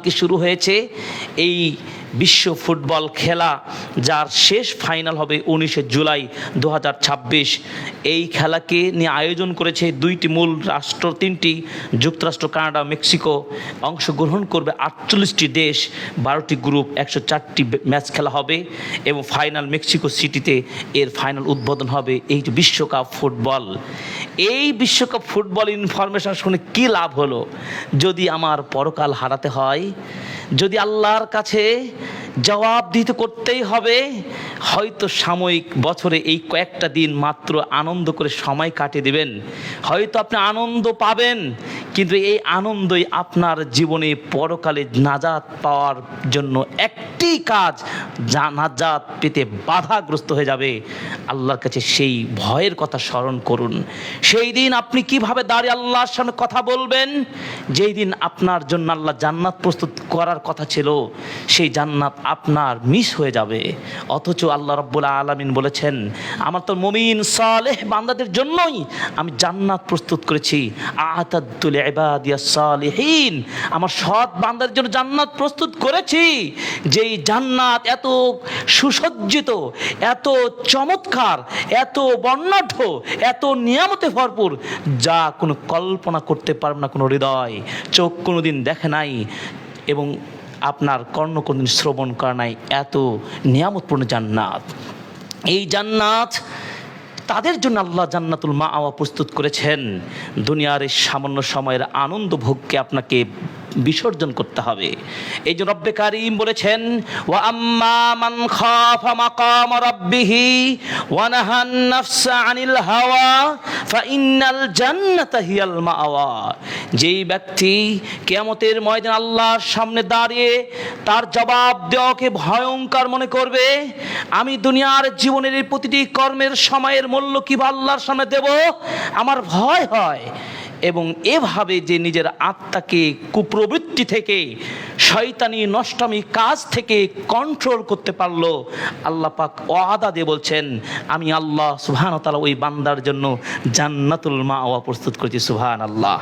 কি শুরু হয়েছে এই বিশ্ব ফুটবল খেলা, যার শেষ ফাইনাল হবে 19 জুলাই 2026। এই খেলাকে নিয়ে আয়োজন করেছে দুইটি মূল রাষ্ট্র, তিনটি, যুক্তরাষ্ট্র, কানাডা, মেক্সিকো। অংশগ্রহণ করবে 48টি দেশ, 12টি গ্রুপ, 104টি ম্যাচ খেলা হবে এবং ফাইনাল মেক্সিকো সিটিতে এর ফাইনাল উদ্বোধন হবে। এই যে বিশ্বকাপ ফুটবল, এই বিশ্বকাপ ফুটবল ইনফরমেশন শুনে কী লাভ হলো? যদি আমার পরকাল হারাতে হয়, যদি আল্লাহর কাছে জবাব দিতে করতেই হবে, হয়তো সাময়িক বছরে এই কয়েকটা দিন মাত্র আনন্দ করে সময় কাটিয়ে দেবেন, হয়তো আপনি আনন্দ পাবেন, কিন্তু এই আনন্দই আপনার জীবনে পরকালে নাজাত পাওয়ার জন্য একটি কাজ, যা নাজাত পেতে বাধাগ্রস্ত হয়ে যাবে। আল্লাহর কাছে সেই ভয়ের কথা স্মরণ করুন। সেই দিন আপনি কিভাবে দাঁড়িয়ে আল্লাহর সামনে কথা বলবেন, যেই দিন আপনার জন্য আল্লাহ জান্নাত প্রস্তুত করার কথা ছিল, সেই জান্নাত আপনার মিস হয়ে যাবে। অথচ আল্লাহ রাব্বুল আলামিন বলেছেন, আমার তো মুমিন সালেহ বান্দাদের জন্যই আমি জান্নাত প্রস্তুত করেছি। আতাদতু লিইবাদিয়াস সালিহিন, আমার সৎ বান্দাদের জন্য জান্নাত প্রস্তুত করেছি, যেই জান্নাত এত সুসজ্জিত, এত চমৎকার, এত বর্ণাঢ্য, এত নিয়ামতে ভরপুর, যা কোনো কল্পনা করতে পারবে না কোনো হৃদয়, চোখ কোনোদিন দেখে নাই এবং আপনার কর্ণ কোনদিন শ্রবণ করা নাই। এত নিয়ামতপূর্ণ জান্নাত, এই জান্নাত তাদের জন্য আল্লাহ জান্নাতুল মাআওয়া প্রস্তুত করেছেন। দুনিয়ার এই সামান্য সময়ের আনন্দ ভোগকে আপনাকে বিসর্জন করতে হবে। এই যে রব্বে কারীম বলেছেন, ওয়া আম্মা মান খাফা মাকাম রাব্বিহি ওয়া নাহান নাফসা আনিল হাওয়া ফাইন্নাল জান্নাতা হিয়াল মাআওয়া। যেই ব্যক্তি কিয়ামতের ময়দানে আল্লাহর সামনে দাঁড়িয়ে তার জবাব দেওয়াকে ভয়ঙ্কর মনে করবে, আমি দুনিয়ার জীবনের এই প্রতিটি কর্মের সময়ের মূল্য কিভাবে আল্লাহর সামনে দেব, আমার ভয় হয়। এবং এভাবে যে নিজের আত্মাকে কুপ্রবৃত্তি থেকে, শয়তানি নষ্টামি কাজ থেকে কন্ট্রোল করতে পারলো, আল্লাহ পাক ওয়াদা দিয়ে বলছেন, আমি আল্লাহ সুবহানাহু ওয়া তাআলা ওই বান্দার জন্য জান্নাতুল মাআওয়া প্রস্তুত করেছি। সুবহানাল্লাহ।